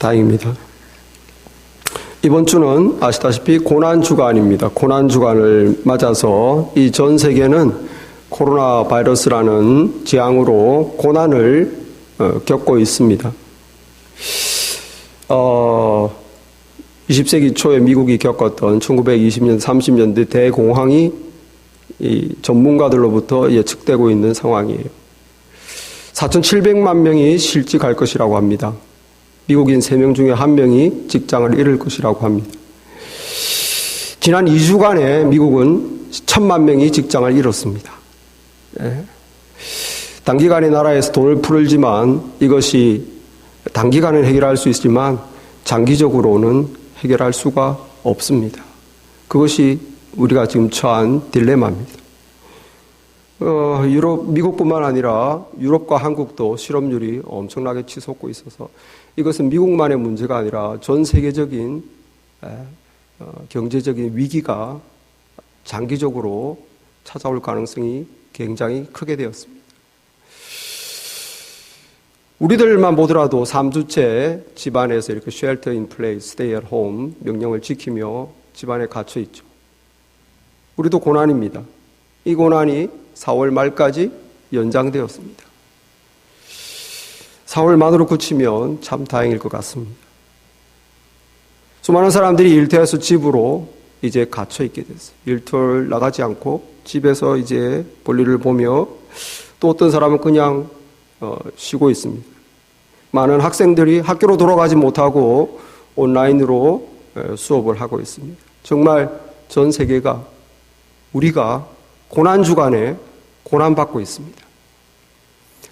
다행입니다. 이번 주는 아시다시피 고난주간입니다. 고난주간을 맞아서 이 전 세계는 코로나 바이러스라는 재앙으로 고난을 겪고 있습니다. 20세기 초에 미국이 겪었던 1920년, 30년대 대공황이 이 전문가들로부터 예측되고 있는 상황이에요. 4,700만 명이 실직할 것이라고 합니다. 미국인 3명 중에 1명이 직장을 잃을 것이라고 합니다. 지난 2주간에 미국은 1,000만 명이 직장을 잃었습니다. 단기간에 나라에서 돈을 풀지만 이것이 단기간에 해결할 수 있지만 장기적으로는 해결할 수가 없습니다. 그것이 우리가 지금 처한 딜레마입니다. 미국뿐만 아니라 유럽과 한국도 실업률이 엄청나게 치솟고 있어서 이것은 미국만의 문제가 아니라 전 세계적인 경제적인 위기가 장기적으로 찾아올 가능성이 굉장히 크게 되었습니다. 우리들만 보더라도 3주째 집안에서 이렇게 shelter in place, stay at home 명령을 지키며 집안에 갇혀 있죠. 우리도 고난입니다. 이 고난이 4월 말까지 연장되었습니다. 4월 만으로 그치면 참 다행일 것 같습니다. 수많은 사람들이 일터에서 집으로 이제 갇혀 있게 됐어요. 일터를 나가지 않고 집에서 이제 볼일을 보며 또 어떤 사람은 그냥 쉬고 있습니다. 많은 학생들이 학교로 돌아가지 못하고 온라인으로 수업을 하고 있습니다. 정말 전 세계가 우리가 고난주간에 고난받고 있습니다.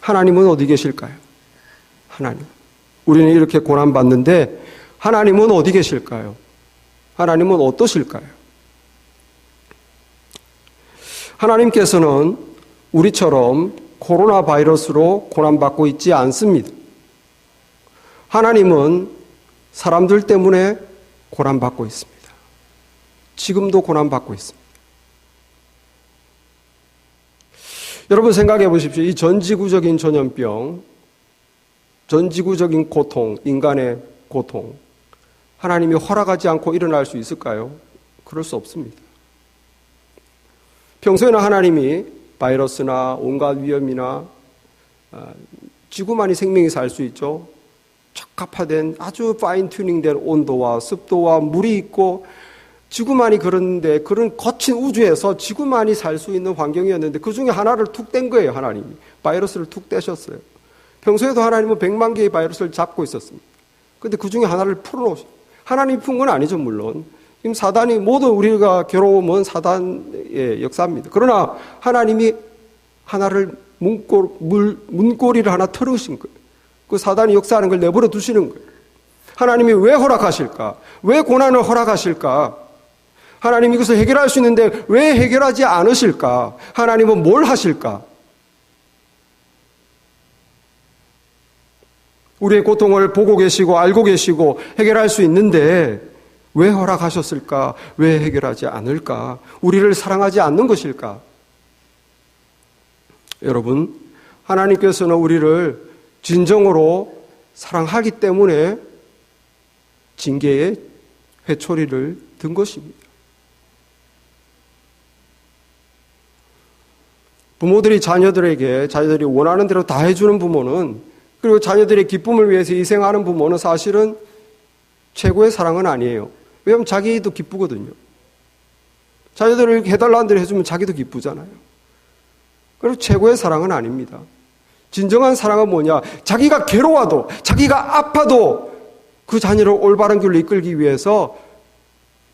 하나님은 어디 계실까요? 하나님. 우리는 이렇게 고난받는데 하나님은 어디 계실까요? 하나님은 어떠실까요? 하나님께서는 우리처럼 코로나 바이러스로 고난받고 있지 않습니다. 하나님은 사람들 때문에 고난받고 있습니다. 지금도 고난받고 있습니다. 여러분 생각해 보십시오. 이 전지구적인 전염병, 전지구적인 고통, 인간의 고통, 하나님이 허락하지 않고 일어날 수 있을까요? 그럴 수 없습니다. 평소에는 하나님이 바이러스나 온갖 위험이나 지구만이 생명이 살 수 있죠. 적합화된 아주 파인 튜닝된 온도와 습도와 물이 있고 지구만이 그런데 그런 거친 우주에서 지구만이 살 수 있는 환경이었는데 그 중에 하나를 툭 뗀 거예요. 하나님이. 바이러스를 툭 떼셨어요. 평소에도 하나님은 100만 개의 바이러스를 잡고 있었습니다. 그런데 그 중에 하나를 풀어놓으셨어요. 하나님이 푼 건 아니죠, 물론. 지금 사단이 모두 우리가 괴로움은 사단의 역사입니다. 그러나 하나님이 하나를 문고리를 하나 털으신 거예요. 그 사단이 역사하는 걸 내버려 두시는 거예요. 하나님이 왜 허락하실까? 왜 고난을 허락하실까? 하나님이 이것을 해결할 수 있는데 왜 해결하지 않으실까? 하나님은 뭘 하실까? 우리의 고통을 보고 계시고 알고 계시고 해결할 수 있는데 왜 허락하셨을까? 왜 해결하지 않을까? 우리를 사랑하지 않는 것일까? 여러분, 하나님께서는 우리를 진정으로 사랑하기 때문에 징계의 회초리를 든 것입니다. 부모들이 자녀들이 원하는 대로 다 해주는 부모는, 그리고 자녀들의 기쁨을 위해서 희생하는 부모는 사실은 최고의 사랑은 아니에요. 왜냐하면 자기도 기쁘거든요. 자녀들을 해달라는 대로 해주면 자기도 기쁘잖아요. 그리고 최고의 사랑은 아닙니다. 진정한 사랑은 뭐냐? 자기가 괴로워도, 자기가 아파도 그 자녀를 올바른 길로 이끌기 위해서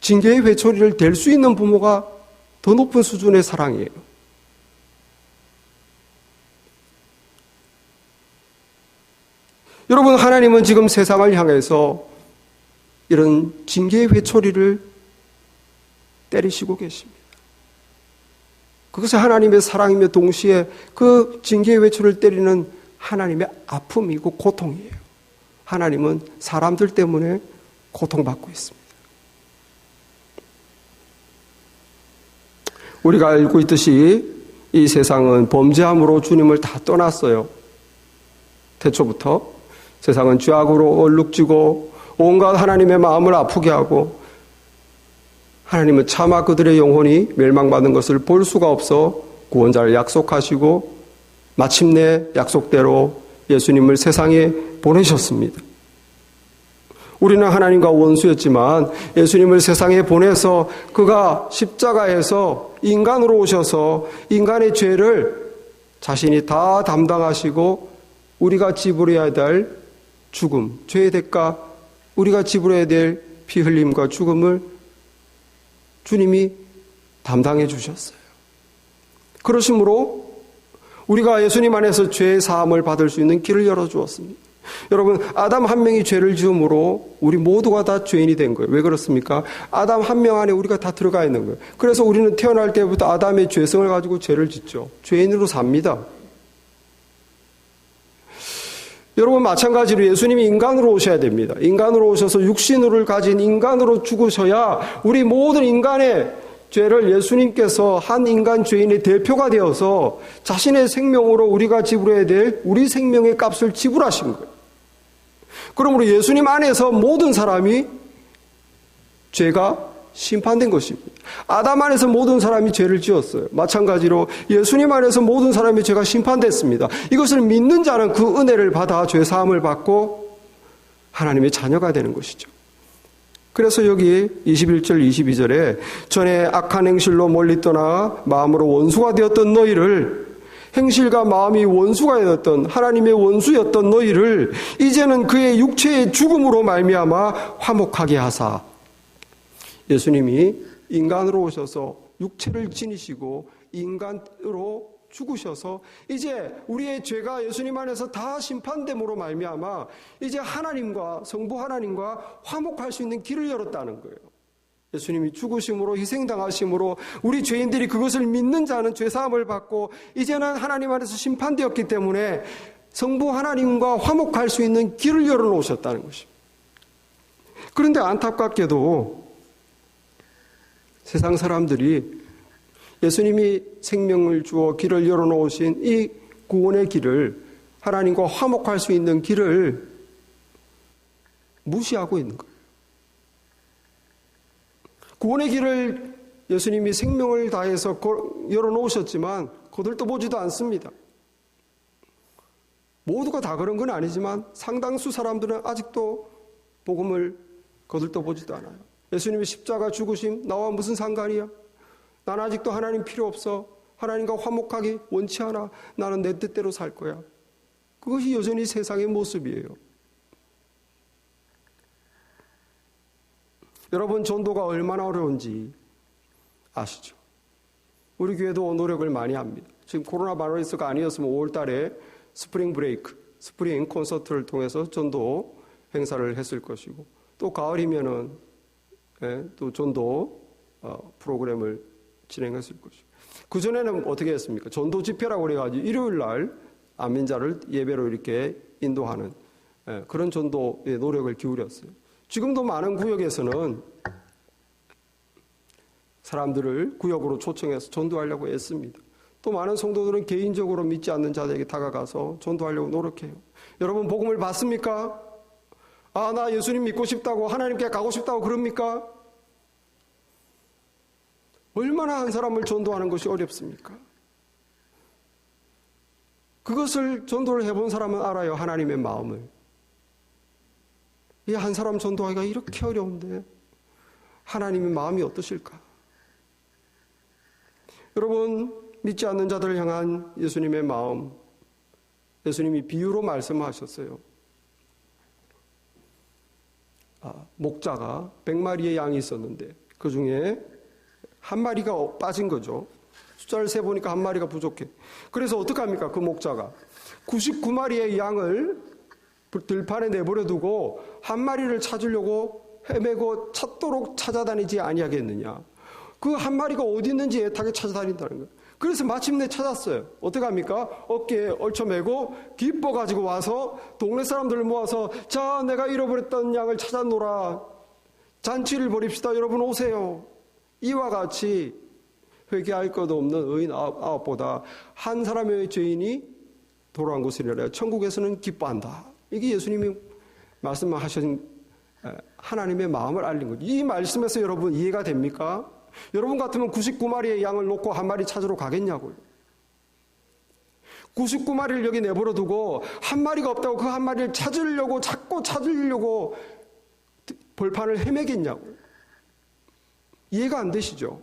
징계의 회초리를 댈 수 있는 부모가 더 높은 수준의 사랑이에요. 여러분, 하나님은 지금 세상을 향해서 이런 징계의 회초리를 때리시고 계십니다. 그것이 하나님의 사랑이며 동시에 그 징계의 회초리를 때리는 하나님의 아픔이고 고통이에요. 하나님은 사람들 때문에 고통받고 있습니다. 우리가 알고 있듯이 이 세상은 범죄함으로 주님을 다 떠났어요. 태초부터. 세상은 죄악으로 얼룩지고 온갖 하나님의 마음을 아프게 하고 하나님은 차마 그들의 영혼이 멸망받는 것을 볼 수가 없어 구원자를 약속하시고 마침내 약속대로 예수님을 세상에 보내셨습니다. 우리는 하나님과 원수였지만 예수님을 세상에 보내서 그가 십자가에서 인간으로 오셔서 인간의 죄를 자신이 다 담당하시고 우리가 지불해야 될 죽음, 죄의 대가, 우리가 지불해야 될 피 흘림과 죽음을 주님이 담당해 주셨어요. 그러심으로 우리가 예수님 안에서 죄의 사함을 받을 수 있는 길을 열어주었습니다. 여러분, 아담 한 명이 죄를 지음으로 우리 모두가 다 죄인이 된 거예요. 왜 그렇습니까? 아담 한 명 안에 우리가 다 들어가 있는 거예요. 그래서 우리는 태어날 때부터 아담의 죄성을 가지고 죄를 짓죠. 죄인으로 삽니다. 여러분, 마찬가지로 예수님이 인간으로 오셔야 됩니다. 인간으로 오셔서 육신을 가진 인간으로 죽으셔야 우리 모든 인간의 죄를 예수님께서 한 인간 죄인의 대표가 되어서 자신의 생명으로 우리가 지불해야 될 우리 생명의 값을 지불하신 거예요. 그러므로 예수님 안에서 모든 사람이 죄가 심판된 것입니다. 아담 안에서 모든 사람이 죄를 지었어요. 마찬가지로 예수님 안에서 모든 사람이 죄가 심판됐습니다. 이것을 믿는 자는 그 은혜를 받아 죄 사함을 받고 하나님의 자녀가 되는 것이죠. 그래서 여기 21절 22절에 전에 악한 행실로 멀리 떠나 마음으로 원수가 되었던 너희를, 행실과 마음이 원수가 되었던 하나님의 원수였던 너희를 이제는 그의 육체의 죽음으로 말미암아 화목하게 하사. 예수님이 인간으로 오셔서 육체를 지니시고 인간으로 죽으셔서 이제 우리의 죄가 예수님 안에서 다 심판됨으로 말미암아 이제 하나님과 성부 하나님과 화목할 수 있는 길을 열었다는 거예요. 예수님이 죽으심으로 희생당하심으로 우리 죄인들이 그것을 믿는 자는 죄사함을 받고 이제는 하나님 안에서 심판되었기 때문에 성부 하나님과 화목할 수 있는 길을 열어놓으셨다는 것입니다. 그런데 안타깝게도 세상 사람들이 예수님이 생명을 주어 길을 열어놓으신 이 구원의 길을, 하나님과 화목할 수 있는 길을 무시하고 있는 거예요. 구원의 길을 예수님이 생명을 다해서 열어놓으셨지만 거들떠보지도 않습니다. 모두가 다 그런 건 아니지만 상당수 사람들은 아직도 복음을 거들떠보지도 않아요. 예수님이 십자가 죽으심 나와 무슨 상관이야? 난 아직도 하나님 필요 없어. 하나님과 화목하기 원치 않아. 나는 내 뜻대로 살 거야. 그것이 여전히 세상의 모습이에요. 여러분, 전도가 얼마나 어려운지 아시죠? 우리 교회도 노력을 많이 합니다. 지금 코로나 바이러스가 아니었으면 5월 달에 스프링 브레이크, 스프링 콘서트를 통해서 전도 행사를 했을 것이고, 또 가을이면은 또 전도 프로그램을 진행했을 것이고, 그전에는 어떻게 했습니까? 전도 집회라고 그래가지고 일요일 날 안민자를 예배로 이렇게 인도하는 그런 전도에 노력을 기울였어요. 지금도 많은 구역에서는 사람들을 구역으로 초청해서 전도하려고 애씁니다. 또 많은 성도들은 개인적으로 믿지 않는 자들에게 다가가서 전도하려고 노력해요. 여러분, 복음을 받습니까? 아, 나 예수님 믿고 싶다고, 하나님께 가고 싶다고 그럽니까? 얼마나 한 사람을 전도하는 것이 어렵습니까? 그것을 전도를 해본 사람은 알아요. 하나님의 마음을. 이 한 사람 전도하기가 이렇게 어려운데 하나님의 마음이 어떠실까? 여러분, 믿지 않는 자들을 향한 예수님의 마음, 예수님이 비유로 말씀하셨어요. 목자가 100마리의 양이 있었는데 그 중에 한 마리가 빠진 거죠. 숫자를 세보니까 한 마리가 부족해. 그래서 어떡합니까? 그 목자가 99마리의 양을 들판에 내버려두고 한 마리를 찾으려고 헤매고 찾도록 찾아다니지 아니하겠느냐. 그 한 마리가 어디 있는지 애타게 찾아다닌다는 거예요. 그래서 마침내 찾았어요. 어떡합니까? 어깨에 얽혀매고 기뻐가지고 와서 동네 사람들을 모아서, 자, 내가 잃어버렸던 양을 찾았노라. 잔치를 벌입시다. 여러분 오세요. 이와 같이 회개할 것도 없는 의인 아홉보다 한 사람의 죄인이 돌아온 것이라 천국에서는 기뻐한다. 이게 예수님이 말씀하신 하나님의 마음을 알린 거죠. 이 말씀에서 여러분 이해가 됩니까? 여러분 같으면 99마리의 양을 놓고 한 마리 찾으러 가겠냐고요. 99마리를 여기 내버려 두고 한 마리가 없다고 그 한 마리를 자꾸 찾으려고 벌판을 헤매겠냐고요. 이해가 안 되시죠?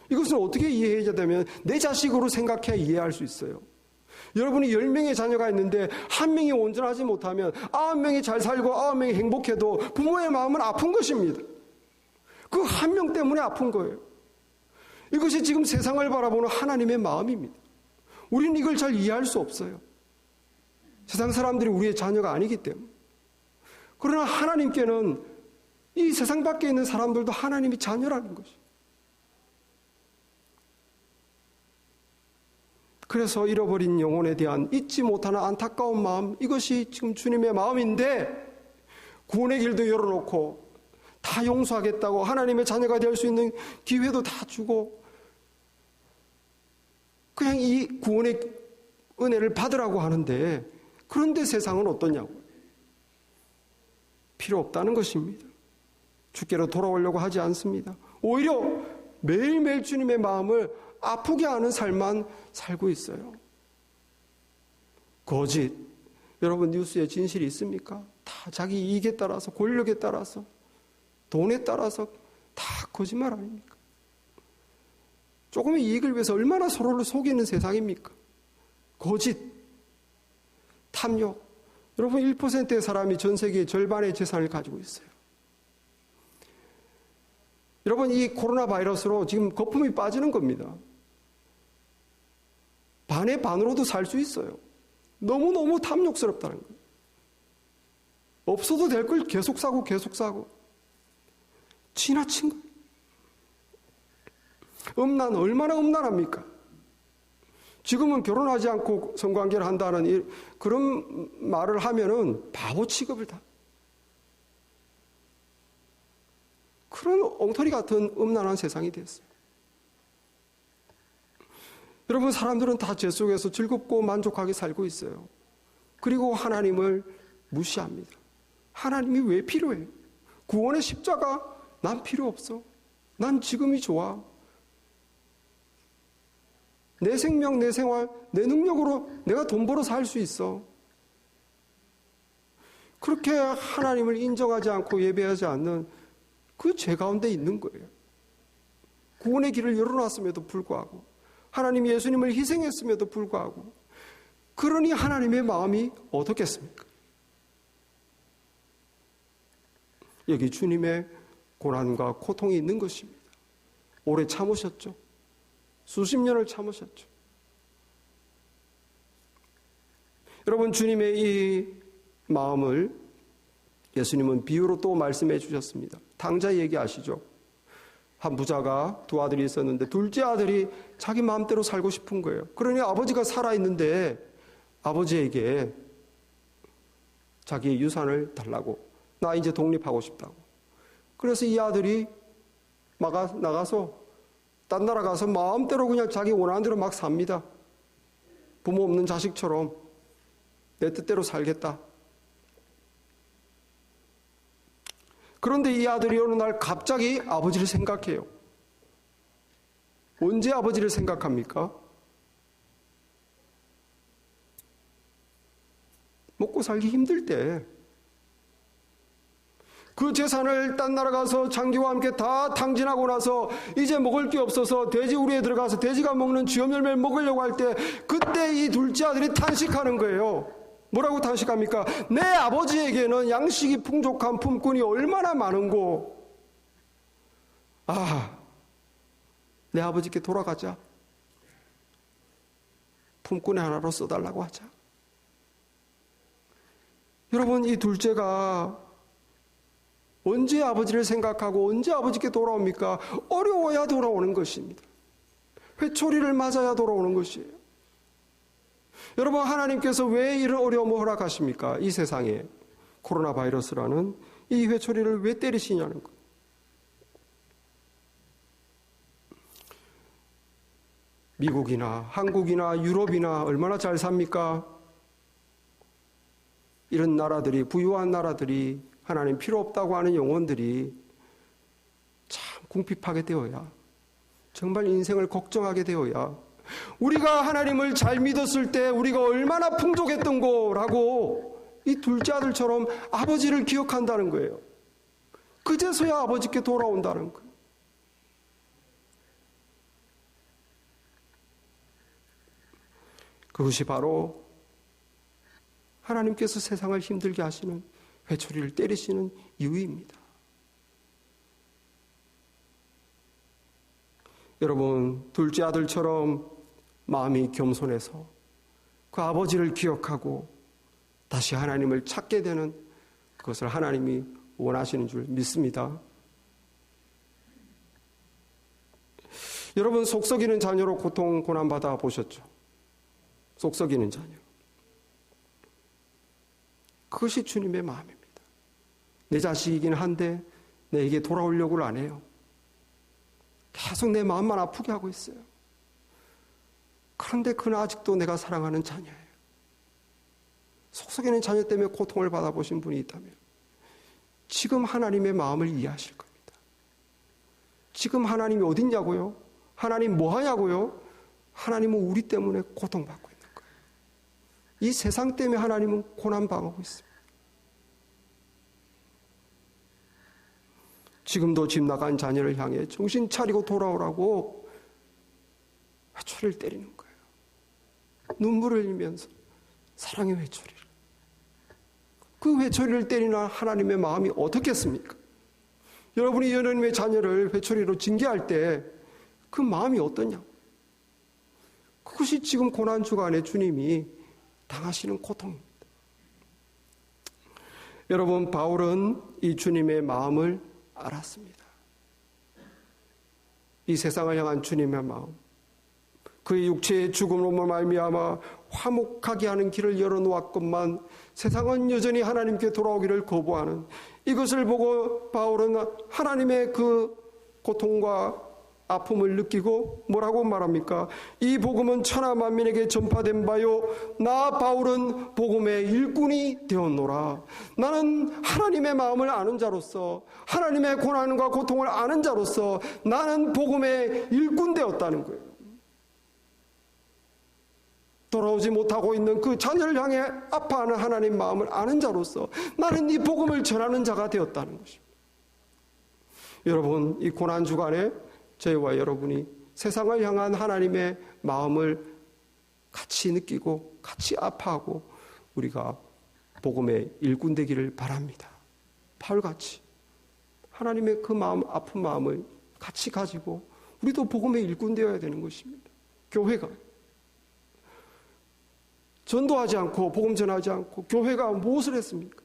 이것은 어떻게 이해해야 되면 내 자식으로 생각해야 이해할 수 있어요. 여러분이 10명의 자녀가 있는데 한 명이 온전하지 못하면 9명이 잘 살고 9명이 행복해도 부모의 마음은 아픈 것입니다. 그 한 명 때문에 아픈 거예요. 이것이 지금 세상을 바라보는 하나님의 마음입니다. 우리는 이걸 잘 이해할 수 없어요. 세상 사람들이 우리의 자녀가 아니기 때문에. 그러나 하나님께는 이 세상 밖에 있는 사람들도 하나님이 자녀라는 것이에요. 그래서 잃어버린 영혼에 대한 잊지 못하는 안타까운 마음, 이것이 지금 주님의 마음인데 구원의 길도 열어놓고 다 용서하겠다고 하나님의 자녀가 될 수 있는 기회도 다 주고 그냥 이 구원의 은혜를 받으라고 하는데 그런데 세상은 어떠냐고. 필요 없다는 것입니다. 주께로 돌아오려고 하지 않습니다. 오히려 매일매일 주님의 마음을 아프게 하는 삶만 살고 있어요. 거짓. 여러분 뉴스에 진실이 있습니까? 다 자기 이익에 따라서, 권력에 따라서, 돈에 따라서 다 거짓말 아닙니까? 조금의 이익을 위해서 얼마나 서로를 속이는 세상입니까? 거짓, 탐욕. 여러분 1%의 사람이 전 세계의 절반의 재산을 가지고 있어요. 여러분 이 코로나 바이러스로 지금 거품이 빠지는 겁니다. 반의 반으로도 살 수 있어요. 너무너무 탐욕스럽다는 거예요. 없어도 될 걸 계속 사고 지나친 거예요. 얼마나 음란합니까? 지금은 결혼하지 않고 성관계를 한다는 그런 말을 하면은 바보 취급을 다. 그런 엉터리 같은 음란한 세상이 됐어요. 여러분 사람들은 다 죄 속에서 즐겁고 만족하게 살고 있어요. 그리고 하나님을 무시합니다. 하나님이 왜 필요해? 구원의 십자가 난 필요 없어. 난 지금이 좋아. 내 생명, 내 생활, 내 능력으로 내가 돈 벌어 살 수 있어. 그렇게 하나님을 인정하지 않고 예배하지 않는 그 죄 가운데 있는 거예요. 구원의 길을 열어놨음에도 불구하고 하나님이 예수님을 희생했음에도 불구하고 그러니 하나님의 마음이 어떻겠습니까? 여기 주님의 고난과 고통이 있는 것입니다. 오래 참으셨죠. 수십 년을 참으셨죠. 여러분 주님의 이 마음을 예수님은 비유로 또 말씀해 주셨습니다. 당자 얘기하시죠. 한 부자가 두 아들이 있었는데 둘째 아들이 자기 마음대로 살고 싶은 거예요. 그러니 아버지가 살아있는데 아버지에게 자기의 유산을 달라고. 나 이제 독립하고 싶다고. 그래서 이 아들이 나가서 딴 나라 가서 마음대로 그냥 자기 원하는 대로 막 삽니다. 부모 없는 자식처럼 내 뜻대로 살겠다. 그런데 이 아들이 어느 날 갑자기 아버지를 생각해요. 언제 아버지를 생각합니까? 먹고 살기 힘들 때. 그 재산을 딴 나라 가서 장기와 함께 다 탕진하고 나서 이제 먹을 게 없어서 돼지 우리에 들어가서 돼지가 먹는 쥐염 열매를 먹으려고 할 때 그때 이 둘째 아들이 탄식하는 거예요. 뭐라고 탄식합니까? 내 아버지에게는 양식이 풍족한 품꾼이 얼마나 많은고. 내 아버지께 돌아가자. 품꾼의 하나로 써달라고 하자. 여러분 이 둘째가 언제 아버지를 생각하고 언제 아버지께 돌아옵니까? 어려워야 돌아오는 것입니다. 회초리를 맞아야 돌아오는 것이에요. 여러분 하나님께서 왜 이런 어려움을 허락하십니까? 이 세상에 코로나 바이러스라는 이 회초리를 왜 때리시냐는 거예요. 미국이나 한국이나 유럽이나 얼마나 잘 삽니까? 이런 나라들이, 부유한 나라들이, 하나님 필요 없다고 하는 영혼들이 참 궁핍하게 되어야, 정말 인생을 걱정하게 되어야, 우리가 하나님을 잘 믿었을 때 우리가 얼마나 풍족했던 거라고 이 둘째 아들처럼 아버지를 기억한다는 거예요. 그제서야 아버지께 돌아온다는 거예요. 그것이 바로 하나님께서 세상을 힘들게 하시는, 회초리를 때리시는 이유입니다. 여러분, 둘째 아들처럼 마음이 겸손해서 그 아버지를 기억하고 다시 하나님을 찾게 되는, 그것을 하나님이 원하시는 줄 믿습니다. 여러분, 속 썩이는 자녀로 고통, 고난받아 보셨죠? 속 썩이는 자녀. 그것이 주님의 마음입니다. 내 자식이긴 한데 내게 돌아오려고 안 해요. 계속 내 마음만 아프게 하고 있어요. 그런데 그는 아직도 내가 사랑하는 자녀예요. 속 썩이는 자녀 때문에 고통을 받아보신 분이 있다면 지금 하나님의 마음을 이해하실 겁니다. 지금 하나님이 어딨냐고요? 하나님 뭐 하냐고요? 하나님은 우리 때문에 고통받고 있는 거예요. 이 세상 때문에 하나님은 고난당하고 있습니다. 지금도 집 나간 자녀를 향해 정신 차리고 돌아오라고 회초리를 때리는 거예요. 눈물을 흘리면서 사랑의 회초리를. 그 회초리를 때리는 하나님의 마음이 어떻겠습니까? 여러분이 하나님의 자녀를 회초리로 징계할 때 그 마음이 어떠냐? 그것이 지금 고난주간에 주님이 당하시는 고통입니다. 여러분, 바울은 이 주님의 마음을 알았습니다. 이 세상을 향한 주님의 마음, 그의 육체의 죽음으로 말미암아 화목하게 하는 길을 열어놓았건만 세상은 여전히 하나님께 돌아오기를 거부하는, 이것을 보고 바울은 하나님의 그 고통과 아픔을 느끼고 뭐라고 말합니까? 이 복음은 천하 만민에게 전파된 바요, 나 바울은 복음의 일꾼이 되었노라. 나는 하나님의 마음을 아는 자로서, 하나님의 고난과 고통을 아는 자로서 나는 복음의 일꾼 되었다는 거예요. 돌아오지 못하고 있는 그 자녀를 향해 아파하는 하나님 마음을 아는 자로서 나는 이 복음을 전하는 자가 되었다는 것입니다. 여러분, 이 고난 주간에 저희와 여러분이 세상을 향한 하나님의 마음을 같이 느끼고 같이 아파하고 우리가 복음의 일꾼 되기를 바랍니다. 바울같이 하나님의 그 마음, 아픈 마음을 같이 가지고 우리도 복음의 일꾼 되어야 되는 것입니다. 교회가 전도하지 않고 복음 전하지 않고 교회가 무엇을 했습니까?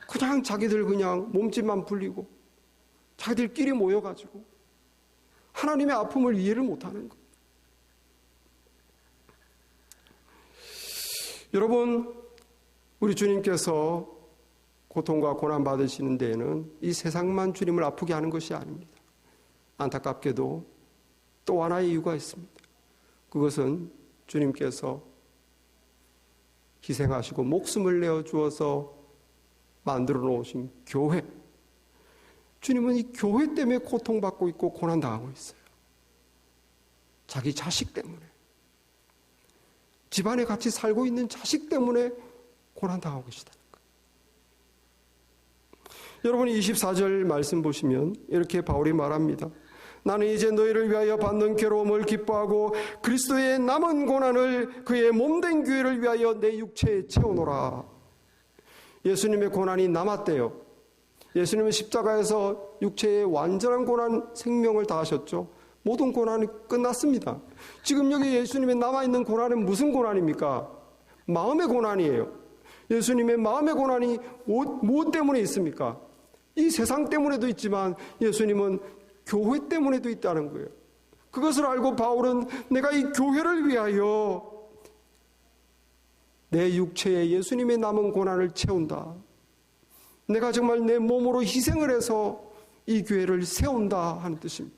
그냥 자기들 그냥 몸집만 불리고 자기들끼리 모여가지고 하나님의 아픔을 이해를 못하는 거예요. 여러분, 우리 주님께서 고통과 고난 받으시는 데에는 이 세상만 주님을 아프게 하는 것이 아닙니다. 안타깝게도 또 하나의 이유가 있습니다. 그것은 주님께서 희생하시고 목숨을 내어 주어서 만들어 놓으신 교회, 주님은 이 교회 때문에 고통받고 있고 고난당하고 있어요. 자기 자식 때문에, 집안에 같이 살고 있는 자식 때문에 고난당하고 계시다는 거예요. 여러분, 24절 말씀 보시면 이렇게 바울이 말합니다. 나는 이제 너희를 위하여 받는 괴로움을 기뻐하고 그리스도의 남은 고난을 그의 몸된 교회를 위하여 내 육체에 채우노라. 예수님의 고난이 남았대요. 예수님은 십자가에서 육체의 완전한 고난, 생명을 다하셨죠. 모든 고난이 끝났습니다. 지금 여기 예수님의 남아있는 고난은 무슨 고난입니까? 마음의 고난이에요. 예수님의 마음의 고난이 무엇 때문에 있습니까? 이 세상 때문에도 있지만 예수님은 교회 때문에도 있다는 거예요. 그것을 알고 바울은 내가 이 교회를 위하여 내 육체에 예수님의 남은 고난을 채운다. 내가 정말 내 몸으로 희생을 해서 이 교회를 세운다 하는 뜻입니다.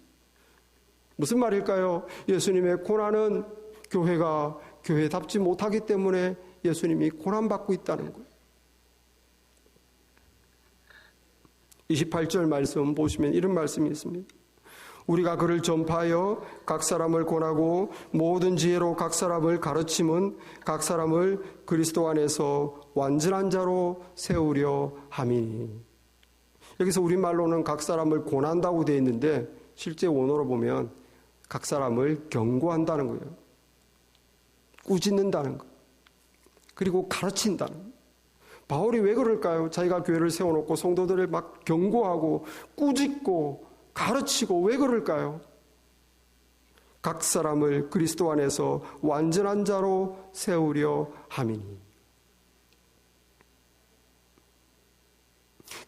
무슨 말일까요? 예수님의 고난은 교회가 교회답지 못하기 때문에 예수님이 고난받고 있다는 거예요. 28절 말씀 보시면 이런 말씀이 있습니다. 우리가 그를 전파하여 각 사람을 권하고 모든 지혜로 각 사람을 가르침은 각 사람을 그리스도 안에서 완전한 자로 세우려 함이니. 여기서 우리말로는 각 사람을 권한다고 되어 있는데 실제 원어로 보면 각 사람을 경고한다는 거예요. 꾸짖는다는 거. 그리고 가르친다는 거. 바울이 왜 그럴까요? 자기가 교회를 세워놓고 성도들을 막 경고하고 꾸짖고 가르치고 왜 그럴까요? 각 사람을 그리스도 안에서 완전한 자로 세우려 함이니.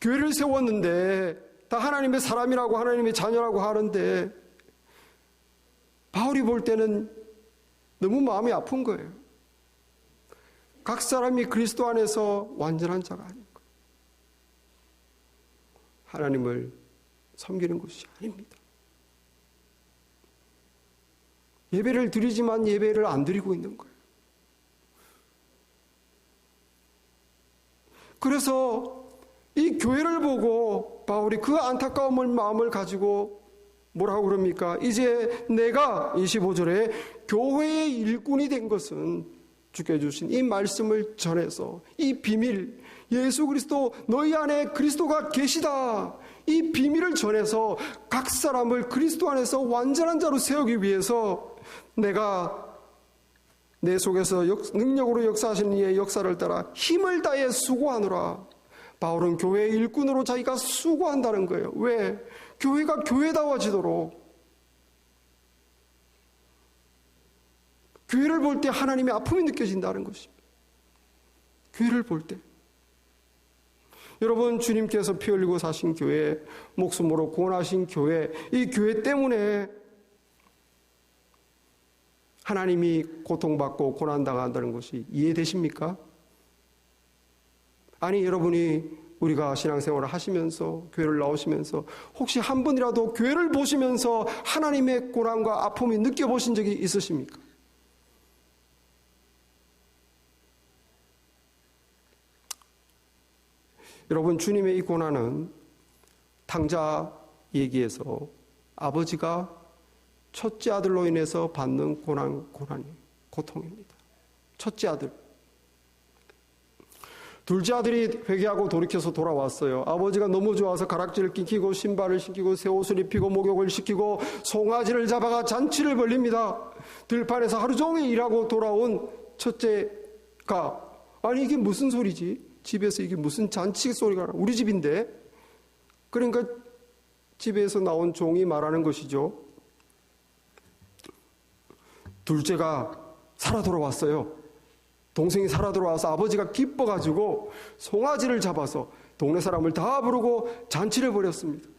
교회를 세웠는데 다 하나님의 사람이라고 하나님의 자녀라고 하는데 바울이 볼 때는 너무 마음이 아픈 거예요. 각 사람이 그리스도 안에서 완전한 자가 아닌 거예요. 하나님을 섬기는 것이 아닙니다. 예배를 드리지만 예배를 안 드리고 있는 거예요. 그래서 이 교회를 보고 바울이 그 안타까운 마음을 가지고 뭐라고 그럽니까? 이제 내가 25절에 교회의 일꾼이 된 것은 주께 주신 이 말씀을 전해서 이 비밀, 예수 그리스도 너희 안에 그리스도가 계시다. 이 비밀을 전해서 각 사람을 그리스도 안에서 완전한 자로 세우기 위해서 내가 내 속에서 능력으로 역사하시는 이의 역사를 따라 힘을 다해 수고하노라. 바울은 교회의 일꾼으로 자기가 수고한다는 거예요. 왜? 교회가 교회다워지도록. 교회를 볼 때 하나님의 아픔이 느껴진다는 것입니다. 교회를 볼 때. 여러분, 주님께서 피 흘리고 사신 교회, 목숨으로 구원하신 교회, 이 교회 때문에 하나님이 고통받고 고난당한다는 것이 이해되십니까? 아니, 여러분이 우리가 신앙생활을 하시면서 교회를 나오시면서 혹시 한 번이라도 교회를 보시면서 하나님의 고난과 아픔이 느껴보신 적이 있으십니까? 여러분, 주님의 이 고난은 탕자 얘기에서 아버지가 첫째 아들로 인해서 받는 고통입니다. 첫째 아들. 둘째 아들이 회개하고 돌이켜서 돌아왔어요. 아버지가 너무 좋아서 가락지를 끼키고 신발을 신기고 새 옷을 입히고 목욕을 시키고 송아지를 잡아가 잔치를 벌립니다. 들판에서 하루 종일 일하고 돌아온 첫째가 아니 이게 무슨 소리지? 집에서 이게 무슨 잔치 소리가 나? 우리 집인데. 그러니까 집에서 나온 종이 말하는 것이죠. 둘째가 살아 돌아왔어요. 동생이 살아 돌아와서 아버지가 기뻐가지고 송아지를 잡아서 동네 사람을 다 부르고 잔치를 벌였습니다.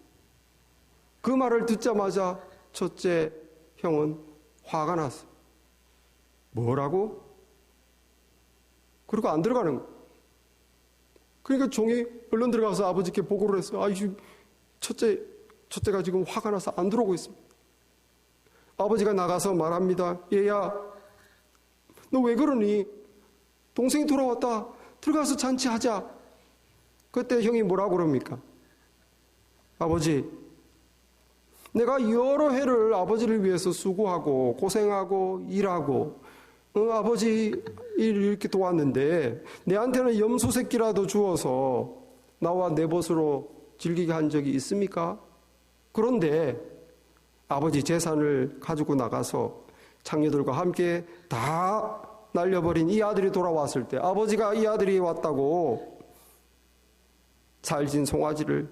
그 말을 듣자마자 첫째 형은 화가 났어요. 뭐라고? 그리고 안 들어가는 거예요. 그러니까 종이 얼른 들어가서 아버지께 보고를 했어요. 첫째가 지금 화가 나서 안 들어오고 있습니다. 아버지가 나가서 말합니다. 얘야, 너 왜 그러니? 동생이 돌아왔다. 들어가서 잔치하자. 그때 형이 뭐라고 그럽니까? 아버지, 내가 여러 해를 아버지를 위해서 수고하고 고생하고 일하고 아버지 일 이렇게 도왔는데 내한테는 염소 새끼라도 주어서 나와 내 벗으로 즐기게 한 적이 있습니까? 그런데 아버지 재산을 가지고 나가서 장녀들과 함께 다 날려버린 이 아들이 돌아왔을 때 아버지가 이 아들이 왔다고 살진 송아지를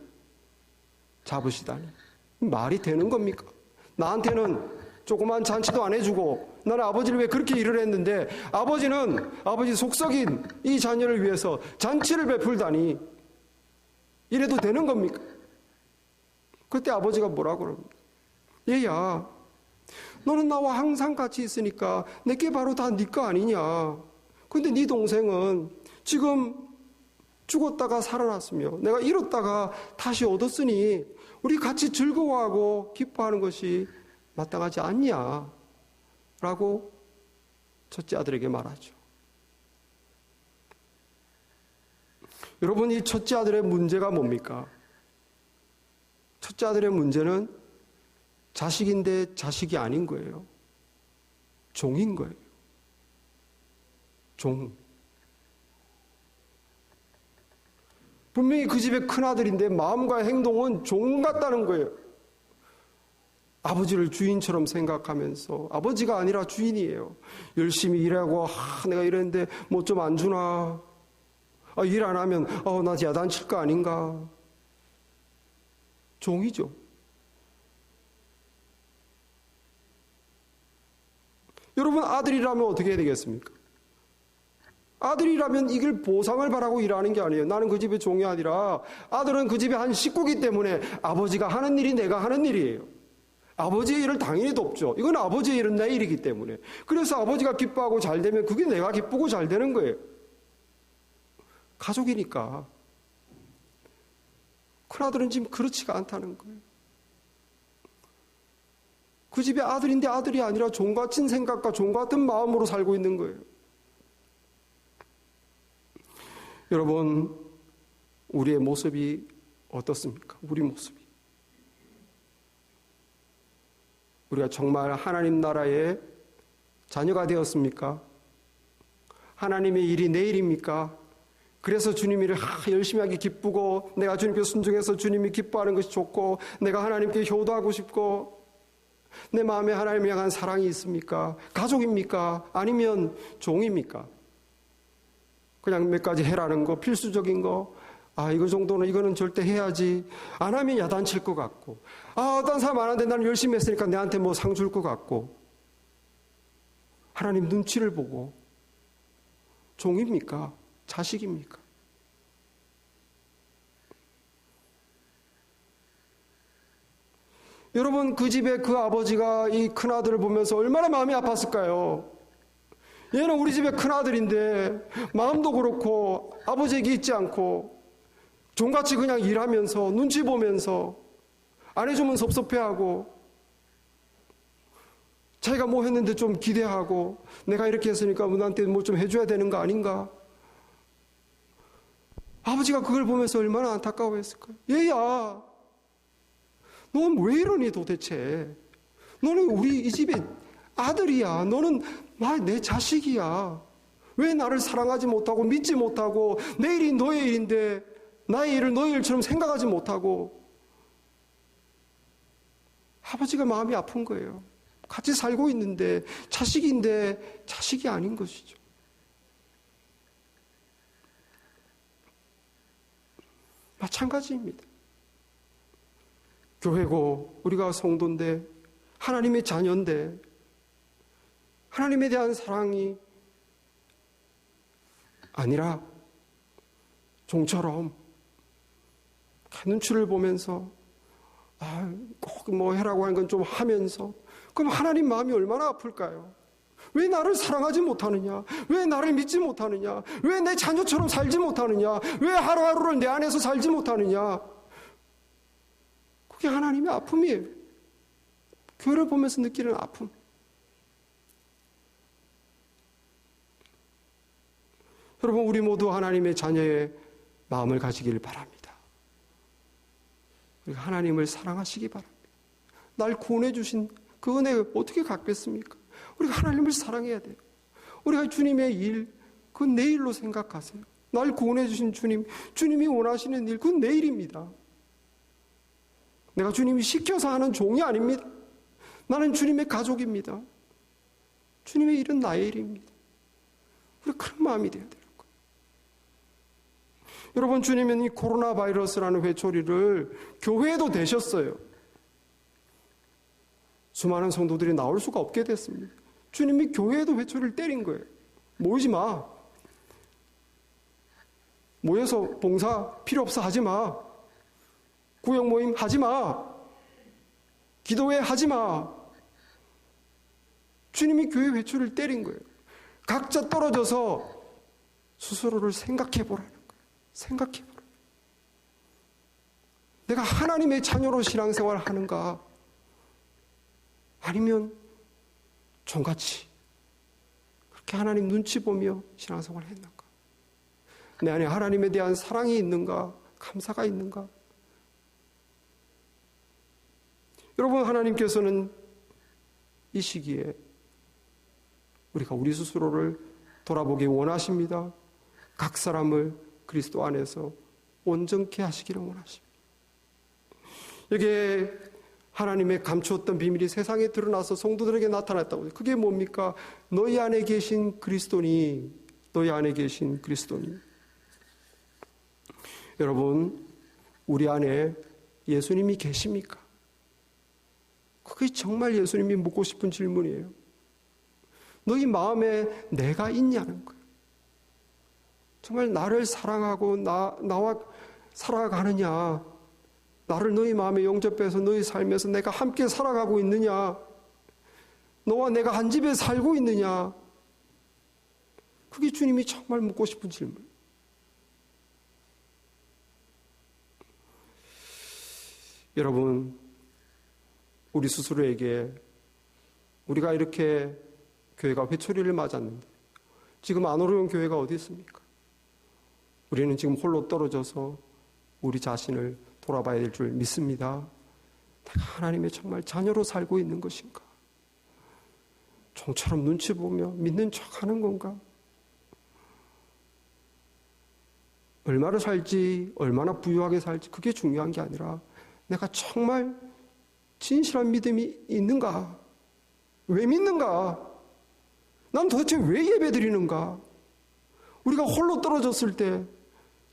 잡으시다니 말이 되는 겁니까? 나한테는 조그만 잔치도 안 해주고 나는 아버지를 왜 그렇게 일을 했는데 아버지 속썩인 이 자녀를 위해서 잔치를 베풀다니 이래도 되는 겁니까? 그때 아버지가 뭐라고 그럽니까? 얘야, 너는 나와 항상 같이 있으니까 내게 바로 다 네 거 아니냐. 근데 네 동생은 지금 죽었다가 살아났으며 내가 잃었다가 다시 얻었으니 우리 같이 즐거워하고 기뻐하는 것이 마땅하지 않냐 라고 첫째 아들에게 말하죠. 여러분, 이 첫째 아들의 문제가 뭡니까? 첫째 아들의 문제는 자식인데 자식이 아닌 거예요. 종인 거예요. 종. 분명히 그 집의 큰아들인데 마음과 행동은 종 같다는 거예요. 아버지를 주인처럼 생각하면서, 아버지가 아니라 주인이에요. 열심히 일하고, 내가 이랬는데 뭐 좀 안 주나. 일 안 하면 나 야단칠 거 아닌가. 종이죠. 여러분, 아들이라면 어떻게 해야 되겠습니까? 아들이라면 이걸 보상을 바라고 일하는 게 아니에요. 나는 그 집의 종이 아니라 아들은 그 집의 한 식구이기 때문에 아버지가 하는 일이 내가 하는 일이에요. 아버지의 일을 당연히 돕죠. 이건 아버지의 일은 내 일이기 때문에. 그래서 아버지가 기뻐하고 잘 되면 그게 내가 기쁘고 잘 되는 거예요. 가족이니까. 큰아들은 지금 그렇지가 않다는 거예요. 그 집의 아들인데 아들이 아니라 종같은 생각과 종같은 마음으로 살고 있는 거예요. 여러분, 우리의 모습이 어떻습니까? 우리 모습이. 우리가 정말 하나님 나라의 자녀가 되었습니까? 하나님의 일이 내 일입니까? 그래서 주님 일을 열심히 하기 기쁘고 내가 주님께 순종해서 주님이 기뻐하는 것이 좋고 내가 하나님께 효도하고 싶고 내 마음에 하나님을 향한 사랑이 있습니까? 가족입니까? 아니면 종입니까? 그냥 몇 가지 해라는 거, 필수적인 거, 이거 정도는, 이거는 절대 해야지. 안 하면 야단칠 것 같고. 어떤 사람 안 하는데 나는 열심히 했으니까 내한테 뭐 상 줄 것 같고. 하나님 눈치를 보고. 종입니까? 자식입니까? 여러분, 그 집에 그 아버지가 이 큰아들을 보면서 얼마나 마음이 아팠을까요? 얘는 우리 집의 큰아들인데 마음도 그렇고 아버지에게 있지 않고 종같이 그냥 일하면서 눈치 보면서 안 해주면 섭섭해하고 자기가 뭐 했는데 좀 기대하고 내가 이렇게 했으니까 나한테 뭐 좀 해줘야 되는 거 아닌가? 아버지가 그걸 보면서 얼마나 안타까워했을까요? 얘야, 넌 왜 이러니 도대체? 너는 우리 이 집의 아들이야. 너는 내 자식이야. 왜 나를 사랑하지 못하고 믿지 못하고 내 일이 너의 일인데 나의 일을 너의 일처럼 생각하지 못하고. 아버지가 마음이 아픈 거예요. 같이 살고 있는데 자식인데 자식이 아닌 것이죠. 마찬가지입니다. 교회고 우리가 성도인데 하나님의 자녀인데 하나님에 대한 사랑이 아니라 종처럼 눈치를 보면서 꼭 뭐 해라고 하는 건 좀 하면서 그럼 하나님 마음이 얼마나 아플까요? 왜 나를 사랑하지 못하느냐? 왜 나를 믿지 못하느냐? 왜 내 자녀처럼 살지 못하느냐? 왜 하루하루를 내 안에서 살지 못하느냐? 그게 하나님의 아픔이에요. 교회를 보면서 느끼는 아픔. 여러분, 우리 모두 하나님의 자녀의 마음을 가지길 바랍니다. 우리가 하나님을 사랑하시기 바랍니다. 날 구원해 주신 그 은혜를 어떻게 갚겠습니까? 우리가 하나님을 사랑해야 돼요. 우리가 주님의 일, 그건 내 일로 생각하세요. 날 구원해 주신 주님, 주님이 원하시는 일, 그건 내 일입니다. 내가 주님이 시켜서 하는 종이 아닙니다. 나는 주님의 가족입니다. 주님의 일은 나의 일입니다. 우리 그런 마음이 되어야 돼요. 여러분, 주님은 이 코로나 바이러스라는 회초리를 교회에도 대셨어요. 수많은 성도들이 나올 수가 없게 됐습니다. 주님이 교회에도 회초리를 때린 거예요. 모이지 마. 모여서 봉사 필요 없어 하지 마. 구역 모임 하지 마. 기도회 하지 마. 주님이 교회 회초리를 때린 거예요. 각자 떨어져서 스스로를 생각해 보라는 거예요. 생각해 보라. 내가 하나님의 자녀로 신앙생활을 하는가? 아니면 종같이 그렇게 하나님 눈치 보며 신앙생활을 했는가? 내 안에 하나님에 대한 사랑이 있는가? 감사가 있는가? 여러분, 하나님께서는 이 시기에 우리가 우리 스스로를 돌아보기 원하십니다. 각 사람을 그리스도 안에서 온전케 하시기를 원하십니다. 여기에 하나님의 감추었던 비밀이 세상에 드러나서 성도들에게 나타났다고. 그게 뭡니까? 너희 안에 계신 그리스도니, 너희 안에 계신 그리스도니. 여러분, 우리 안에 예수님이 계십니까? 그게 정말 예수님이 묻고 싶은 질문이에요. 너희 마음에 내가 있냐는 거예요. 정말 나를 사랑하고 나와 살아가느냐, 나를 너희 마음에 영접해서 너희 삶에서 내가 함께 살아가고 있느냐, 너와 내가 한 집에 살고 있느냐, 그게 주님이 정말 묻고 싶은 질문. 여러분, 우리 스스로에게 우리가 이렇게 교회가 회초리를 맞았는데 지금 안 오르는 교회가 어디 있습니까? 우리는 지금 홀로 떨어져서 우리 자신을 돌아봐야 될 줄 믿습니다. 내가 하나님의 정말 자녀로 살고 있는 것인가? 종처럼 눈치 보며 믿는 척하는 건가? 얼마나 살지, 얼마나 부유하게 살지, 그게 중요한 게 아니라 내가 정말 진실한 믿음이 있는가? 왜 믿는가? 난 도대체 왜 예배드리는가? 우리가 홀로 떨어졌을 때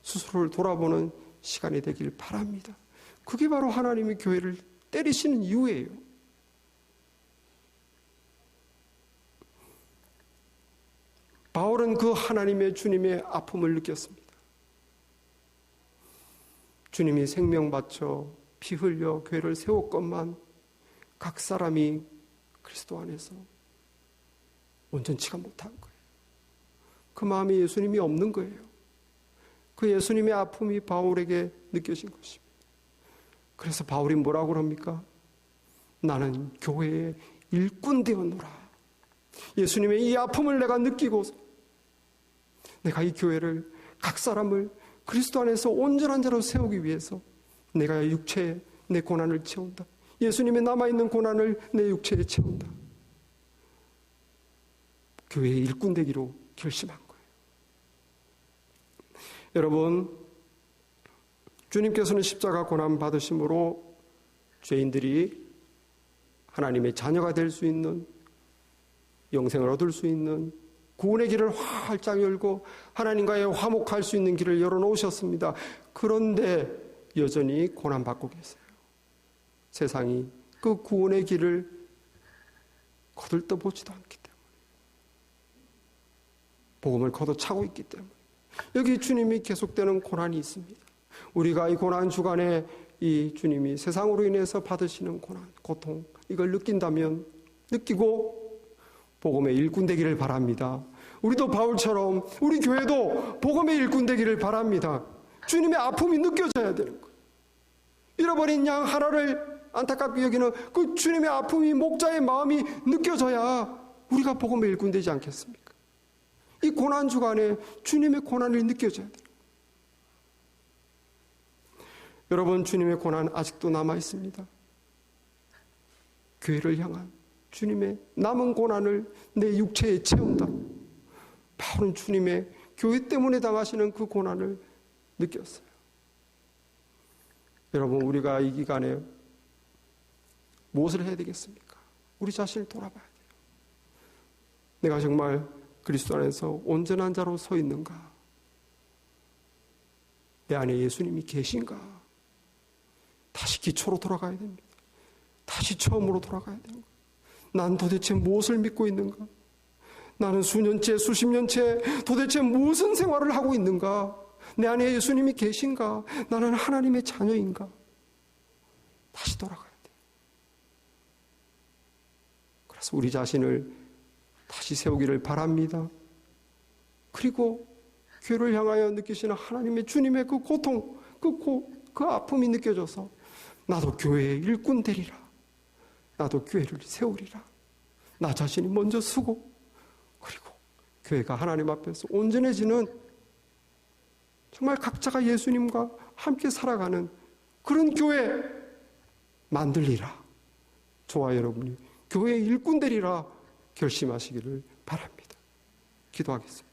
스스로를 돌아보는 시간이 되길 바랍니다. 그게 바로 하나님이 교회를 때리시는 이유예요. 바울은 그 하나님의 주님의 아픔을 느꼈습니다. 주님이 생명 바쳐 피 흘려 교회를 세웠건만 각 사람이 그리스도 안에서 온전치가 못한 거예요. 그 마음에 예수님이 없는 거예요. 그 예수님의 아픔이 바울에게 느껴진 것입니다. 그래서 바울이 뭐라고 그럽니까? 나는 교회의 일꾼 되었노라. 예수님의 이 아픔을 내가 느끼고 내가 이 교회를, 각 사람을 그리스도 안에서 온전한 자로 세우기 위해서 내가 육체에 내 고난을 채운다. 예수님의 남아있는 고난을 내 육체에 채운다. 교회의 일꾼 되기로 결심한 거예요. 여러분, 주님께서는 십자가 고난 받으심으로 죄인들이 하나님의 자녀가 될 수 있는, 영생을 얻을 수 있는 구원의 길을 활짝 열고 하나님과의 화목할 수 있는 길을 열어놓으셨습니다. 그런데 여전히 고난받고 계세요. 세상이 그 구원의 길을 거들떠보지도 않기 때문에, 복음을 걷어차고 있기 때문에 여기 주님이 계속되는 고난이 있습니다. 우리가 이 고난 주간에 이 주님이 세상으로 인해서 받으시는 고난, 고통, 이걸 느낀다면, 느끼고 복음의 일꾼 되기를 바랍니다. 우리도 바울처럼 우리 교회도 복음의 일꾼 되기를 바랍니다. 주님의 아픔이 느껴져야 되는 거예요. 잃어버린 양 하나를 안타깝게 여기는 그 주님의 아픔이, 목자의 마음이 느껴져야 우리가 복음의 일꾼 되지 않겠습니까? 이 고난 주간에 주님의 고난을 느껴져야 돼요. 여러분, 주님의 고난 아직도 남아 있습니다. 교회를 향한 주님의 남은 고난을 내 육체에 채운다. 바울은 주님의 교회 때문에 당하시는 그 고난을 느꼈어요. 여러분, 우리가 이 기간에 무엇을 해야 되겠습니까? 우리 자신을 돌아봐야 돼요. 내가 정말 그리스도 안에서 온전한 자로 서 있는가? 내 안에 예수님이 계신가? 다시 기초로 돌아가야 됩니다. 다시 처음으로 돌아가야 되는 거예요. 난 도대체 무엇을 믿고 있는가? 나는 수년째, 수십 년째 도대체 무슨 생활을 하고 있는가? 내 안에 예수님이 계신가? 나는 하나님의 자녀인가? 다시 돌아가야 돼요. 그래서 우리 자신을 다시 세우기를 바랍니다. 그리고 교회를 향하여 느끼시는 하나님의 주님의 그 고통, 그 아픔이 느껴져서 나도 교회의 일꾼 되리라. 나도 교회를 세우리라. 나 자신이 먼저 쓰고, 그리고 교회가 하나님 앞에서 온전해지는, 정말 각자가 예수님과 함께 살아가는 그런 교회 만들리라. 저와 여러분이 교회의 일꾼 되리라 결심하시기를 바랍니다. 기도하겠습니다.